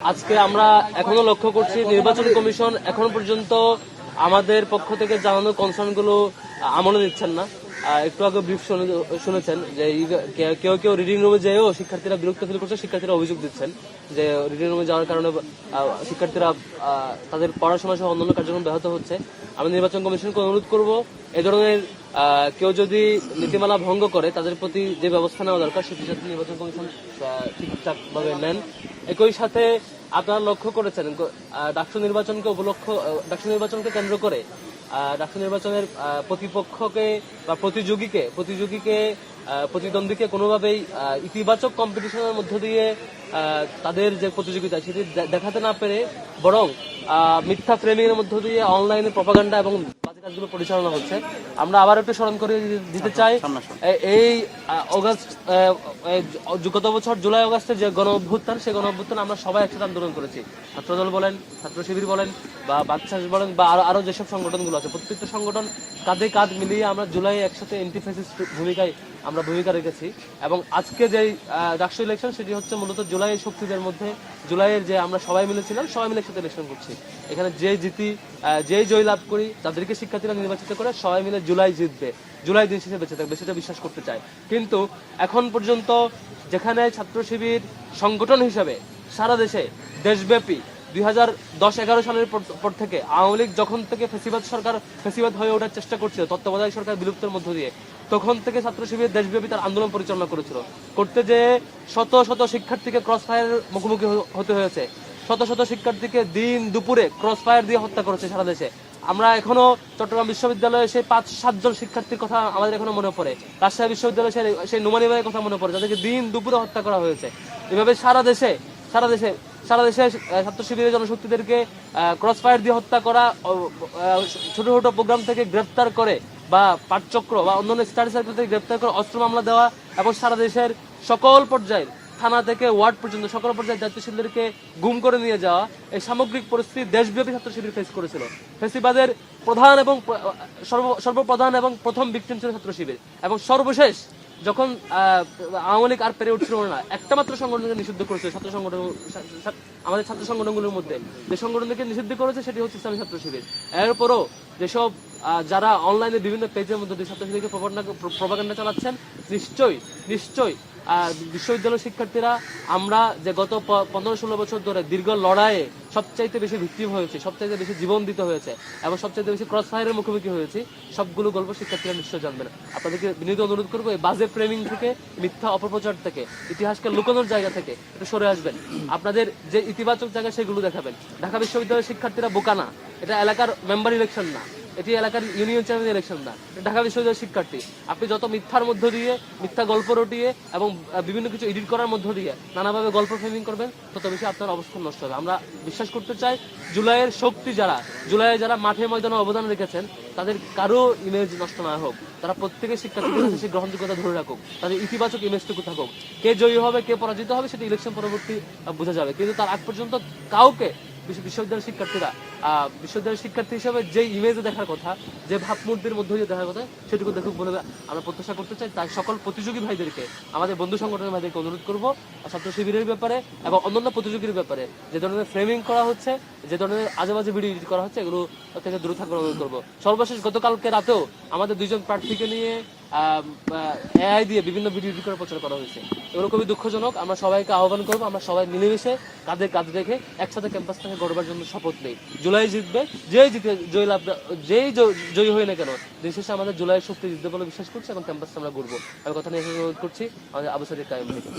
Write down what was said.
আজকে আমরা এখনো লক্ষ্য করছি নির্বাচন কমিশন এখন পর্যন্ত আমাদের পক্ষ থেকে জানানো কনসার্ন গুলো আমলে নিচ্ছেন না। একটু আগে ব্রিফ শুনেছেন যে কেউ কেউ রিডিং রুমে যেও শিক্ষার্থীরা বিরক্ত ফিল করছে, শিক্ষার্থীরা অভিযোগ দিচ্ছেন যে রিডিং রুমে যাওয়ার কারণে শিক্ষার্থীরা তাদের পড়াশোনা সহ অন্যান্য কার্যক্রম ব্যাহত হচ্ছে। আমি নির্বাচন কমিশনকে অনুরোধ করব এ ধরনের কেউ যদি নীতিমালা ভঙ্গ করে তাদের প্রতি যে ব্যবস্থা নেওয়া দরকার সেটি যাতে নির্বাচন কমিশন ঠিকঠাক ভাবে নেন। একই সাথে আপনারা লক্ষ্য করেছেন ডাকসু নির্বাচনকে কেন্দ্র করে ডাকসু নির্বাচনের প্রতিপক্ষকে বা প্রতিদ্বন্দ্বীকে কোনোভাবেই ইতিবাচক কম্পিটিশনের মধ্য দিয়ে তাদের যে প্রতিযোগিতা সেটি দেখাতে না পেরে বরং মিথ্যা ফ্রেমিং এর মধ্য দিয়ে অনলাইনে প্রপাগান্ডা এবং বাজে কাজগুলো পরিচালনা হচ্ছে। আমরা আবার একটু স্মরণ করে দিতে চাই, এই গত বছর জুলাই অগাস্টের যে গণ অভ্যুত্থান, সেই গণ অভ্যুত্থান আমরা সবাই একসাথে আন্দোলন করেছি। ছাত্রদল বলেন, ছাত্র শিবির বলেন বা বাচ্চাস বলেন বা আরো যেসব সংগঠনগুলো আছে, প্রত্যেকটা সংগঠন কাঁধে কাঁধ মিলিয়ে আমরা জুলাই একসাথে এন্টিফেসিস্ট ভূমিকা রেখেছি। এবং আজকে যে ডাকসু ইলেকশন সেটি হচ্ছে মূলত জুলাই শক্তিদের মধ্যে, জুলাইয়ের যে আমরা সবাই মিলেছিলাম সবাই মিলে একসাথে ইলেকশন করছি। এখানে যেই জয় লাভ করি তাদেরকে শিক্ষার্থীরা নির্বাচিত করে সবাই মিলে জুলাই জিতবে, জুলাই দিন শেষে বেঁচে থাকবে সেটা বিশ্বাস করতে চাই। কিন্তু এখন পর্যন্ত যেখানে ছাত্র শিবির সংগঠন হিসেবে সারা দেশে দেশব্যাপী 2010-11 সালের পর থেকে আওয়ামী লীগ যখন থেকে ফেসিবাদ হয়ে ওঠার চেষ্টা করছিল তত্ত্বাবধায়ক সরকার বিলুপ্তের মধ্য দিয়ে, তখন থেকে ছাত্র শিবির দেশব্যাপী তার আন্দোলন পরিচালনা করতে যে শত শত শিক্ষার্থীকে ক্রস ফায়ার মুখোমুখি হতে হয়েছে, শত শত শিক্ষার্থীকে দিন দুপুরে ক্রস ফায়ার দিয়ে হত্যা করেছে সারা দেশে। আমরা এখনো চট্টগ্রাম বিশ্ববিদ্যালয়ে সেই 5-7 জন শিক্ষার্থীর কথা আমাদের এখনো মনে পড়ে, রাজশাহী বিশ্ববিদ্যালয়ে সেই নোমানি ভাইয়ের কথা মনে পড়ে, যাদেরকে দিন দুপুরে হত্যা করা হয়েছে। এভাবে সারা দেশে ছাত্র শিবিরের জনশক্তিদেরকে ক্রস ফায়ার দিয়ে হত্যা করা, ছোট ছোট প্রোগ্রাম থেকে গ্রেফতার করে বা পাঠচক্র বা অন্যান্য স্টাডি সার্কেল থেকে গ্রেফতার করে অস্ত্র মামলা দেওয়া এবং সারা দেশের সকল পর্যায়ের থানা থেকে ওয়ার্ড পর্যন্ত সকল পর্যায়ের দায়িত্বশীলদেরকে গুম করে নিয়ে যাওয়া, এই সামগ্রিক পরিস্থিতি দেশব্যাপী ছাত্র শিবির ফেস করেছিল। ফেসিবাদের সর্বপ্রধান এবং প্রথম ভিকটিম ছিল ছাত্র শিবির। এবং সর্বশেষ যখন আওয়ামী লীগ আর পেরে উঠছিল না, একটা মাত্র সংগঠনকে নিষিদ্ধ করেছে আমাদের ছাত্র সংগঠনগুলোর মধ্যে যে সংগঠনকে নিষিদ্ধ করেছে সেটি হচ্ছে ইসলামী ছাত্র শিবির। এরপরও যেসব যারা অনলাইনে বিভিন্ন পেজের মধ্যে ছাত্র শিবিরকে প্রপাগান্ডা চালাচ্ছেন, নিশ্চয়ই বিশ্ববিদ্যালয় শিক্ষার্থীরা আমরা যে গত 15-16 বছর ধরে দীর্ঘ লড়াইয়ে সবচাইতে বেশি ভিক্টিম হয়েছে, সবচাইতে বেশি জীবন দিতে হয়েছে এবং সবচাইতে বেশি ক্রস ফায়ারের মুখোমুখি হয়েছি, সবগুলো গল্প শিক্ষার্থীরা নিশ্চয় জানবেন। আপনাদেরকে বিনীত অনুরোধ করবো এই বাজে ফ্রেমিং থেকে, মিথ্যা অপপ্রচার থেকে, ইতিহাসকে লুকানোর জায়গা থেকে একটু সরে আসবেন। আপনাদের যে ইতিবাচক জায়গা সেগুলো দেখাবেন। ঢাকা বিশ্ববিদ্যালয়ের শিক্ষার্থীরা বোকা না, এটা এলাকার মেম্বার ইলেকশন না, এটি এলাকার ইউনিয়ন চেয়ারম্যান ইলেকশন না, ঢাকা বিশ্ববিদ্যালয়ের শিক্ষার্থী। আপনি যত মিথ্যার মধ্য দিয়ে, মিথ্যা গল্প রটিয়ে এবং বিভিন্ন কিছু এডিট করার মধ্য দিয়ে নানাভাবে গল্প ফ্রেমিং করবেন, তত বেশি আপনার অবস্থান নষ্ট হবে। আমরা বিশ্বাস করতে চাই জুলাইয়ের শক্তি যারা মাঠে ময়দানে অবদান রেখেছেন তাদের কারো ইমেজ নষ্ট না হোক, তারা প্রত্যেকের শিক্ষার্থীদের কাছে সেই গ্রহণযোগ্যতা ধরে রাখুক, তাদের ইতিবাচক ইমেজটুকু থাকুক। কে জয়ী হবে কে পরাজিত হবে সেটা ইলেকশন পরবর্তী বোঝা যাবে, কিন্তু তার আগ পর্যন্ত কাউকে বিশ্ববিদ্যালয়ের শিক্ষার্থী হিসেবে যে ইমেজে দেখার কথা, যে ভাবমূর্তির মধ্যে দিয়ে দেখার কথা সেটুকু দেখুক বলে আমরা প্রত্যাশা করতে চাই। তাই সকল প্রতিযোগী ভাইদেরকে, আমাদের বন্ধু সংগঠনের ভাইদেরকে অনুরোধ করবো ছাত্র শিবিরের ব্যাপারে এবং অন্যান্য প্রতিযোগীর ব্যাপারে যে ধরনের ফ্রেমিং করা হচ্ছে, যে ধরনের আজেবাজে ভিডিও এডিট করা হচ্ছে, এগুলো থেকে দূরে থাকবার অনুরোধ করবো। সর্বশেষ গতকালকে রাতেও আমাদের 2 জন প্রার্থীকে নিয়ে এআই দিয়ে বিভিন্ন ভিডিও এডিট করে প্রচার করা হয়েছে। এগুলো খুবই দুঃখজনক। আমরা সবাইকে আহ্বান করবো আমরা সবাই মিলেমিশে কাঁধে কাঁধ রেখে একসাথে ক্যাম্পাসটাকে গড়বার জন্য শপথ নেই। জুলাই জিতবে, যেই জয়ী হই না কেন, দিন শেষে আমাদের জুলাই শক্তি জিতবে বলে বিশ্বাস করছি এবং ক্যাম্পাসটা আমরা ঘুরবো। আমি কথা নিয়ে অনুরোধ করছি আমাদের আবু সাদিক কায়েম ভাইকে।